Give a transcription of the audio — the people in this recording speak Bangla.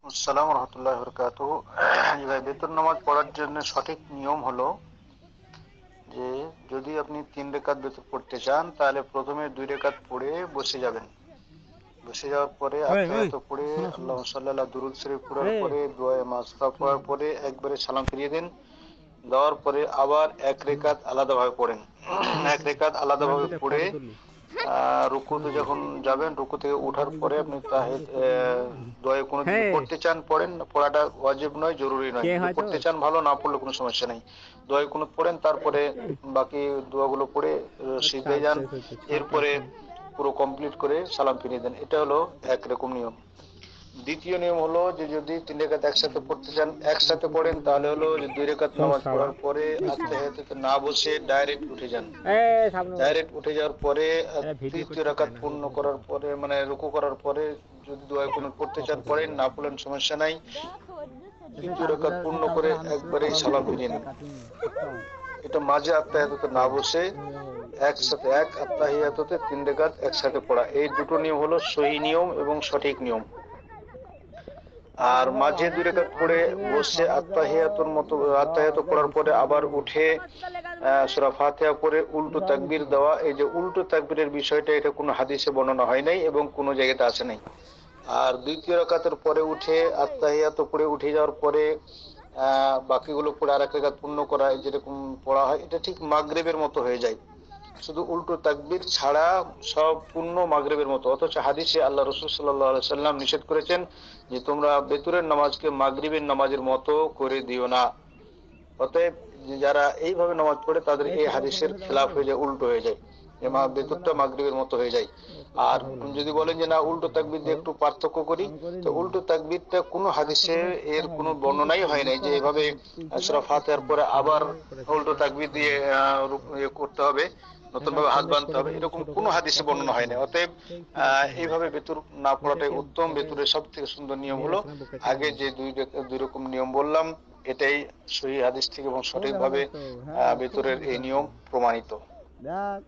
আসসালামু রহমতুল্লাহ বরকাতুহু। ভাই, বেতন নামাজ পড়ার জন্য সঠিক নিয়ম হলো যে যদি আপনি 3 রেকাত বেতন পড়তে চান তাহলে প্রথমে 2 রেকাত পড়ে বসে যাবেন। বসে যাওয়ার পরে ওই ওই আত্তাহিয়াত পড়ে শোনো শোনো। আল্লাহ সাল্লাল্লাহ দুরূদ শরীফ পড়ার এ পরে দোয়া মাসফা শোনো পড়ার পরে একবারে সালাম ফিরিয়ে দেন। দেওয়ার পরে আবার এক শোনো রেকাত আলাদাভাবে পড়েন। শোনো এক শোনো। রেকাত লাট আলাদাভাবে দিলে পড়ে ফটো তুললি। রুকুতে শোনো শোনো। যখন যাবেন, রুকু থেকে ওঠার পরে আপনি তাহিয়াত দোয়া কোনো যদি হ্যাঁ, পড়তে চান পড়েন, পড়াটা ওয়াজিব নয়, জরুরি নয়। কে যদি হয়তো পড়তে চান ভালো, না পড়লে কোনো সমস্যা নেই। দোয়া কোনো পড়েন, তারপরে বাকি দোয়াগুলো পড়ে সিজদায় যান। শেষ হচ্ছে, 7-8 এরপরে মিনিট। পুরো কমপ্লিট করে সালাম ফিরিয়ে দেন। এটা হলো একরকম নিয়ম। দ্বিতীয় নিয়ম হলো যে যদি 3 রেকাত একসাথে পড়তে চান, একসাথে পড়েন, তাহলে হলো যে 2 রেকাত ও নামাজ শালা। পড়ার পরে আত্তাহিয়াতে না বসে ডাইরেক্ট উঠে যান। এ সামনে বল। ডাইরেক্ট উঠে যাওয়ার পরে এটা ভিডিও তৃতীয় করতে রাকাত চায় না, পূর্ণ ওখানে করার দেখো। পরে মানে রুকু করার পরে যদি দোয়া কোনো পড়তে চান কথা পড়েন, বলে না বলে। পড়লেন সমস্যা নাই। তৃতীয় রাকাত তারপরে পূর্ণ করে তারপরে আমি একবারেই সালাম ফিরিয়ে নেন। এটা মাঝে আত্তাহিয়াতে না বসে একসাথে এক আত্তাহিয়াতে 3 রেকাত একসাথে পড়া, এই দুটো নিয়ম হলো সহি নিয়ম এবং সঠিক নিয়ম। আর মাঝে 2 রেকাত পড়ে বসে আত্তাহিয়াতুর মতো আত্তাহিয়াত পড়ার পরে আবার উঠে সূরা ফাতিহা পড়ে উল্টো তাকবীর দেওয়া, এই যে উল্টো তাকবীরের বিষয়টা, এটা কোনো হাদিসে বর্ণনা হয় নাই এবং কোনো জায়গাতে আসে নাই। আর দ্বিতীয় রাকাতের পরে উঠে আত্তাহিয়াত পড়ে উঠে যাওয়ার পরে বাকিগুলো পড়ে আর 1 রেকাত পূর্ণ করা, যেরকম পড়া হয় এটা ঠিক মাগরিবের মতো হয়ে যায়। শুধু উল্টো তাকবীর ছাড়া সব পূর্ণ মাগরিবের মতো। অথচ হাদিসে আল্লাহ রাসূল সাল্লাল্লাহু আলাইহি সাল্লাম নিষেধ করেছেন যে তোমরা বেতুরের নামাজকে মাগরিবের নামাজের মতো করে দিও না। অতএব যারা এইভাবে নামাজ পড়ে তাদের এই এই ছোট হাদিসের ফোনটা খেলাফ দাও। হয়ে যায়, উল্টো হয়ে যায়। যে বেতুরটা মাগরিবের মতো হয়ে যায়। আর কথা বলে যদি বলেন যে না, উল্টো তাকবীর দিয়ে করো। একটু পার্থক্য করি, আমি তো করিনি। উল্টো তাকবীরটা কোনো কাজটা হাদিসে তোমার এর কোনো হয়নি, তুমি বর্ণনাই হয় নাই লিখতে যে হবে তো, এভাবে তুলছিলে সূরা করতে ফাতিহার হবে, পরে আবার তারপরে করেছি। উল্টো তাকবীর দিয়ে করতে হবে, নতুন ভাবে হাত সাবমিট বাঁধতে করে হবে, দেবো এরকম ছোট কোনো করে, হাদিসে কথা বর্ণনা হয় বলছিল। না। অতএব সেই কি দরকার হলো? এইভাবে বেতুর না এটা পড়াটাই কেউ উত্তম। কাউকে বেতুরের সব থেকে সুন্দর নিয়ম হলো মেরেছে না বকেছে আগে জানি না। যে দুই রকম নিয়ম বললাম, এটাই সহিহ হাদিস থেকে এবং ও দেখা সঠিকভাবে যাচ্ছে, হ্যাঁ খুব বেতুরের সুন্দর এই লাগছে। নিয়ম প্রমাণিত। দেখ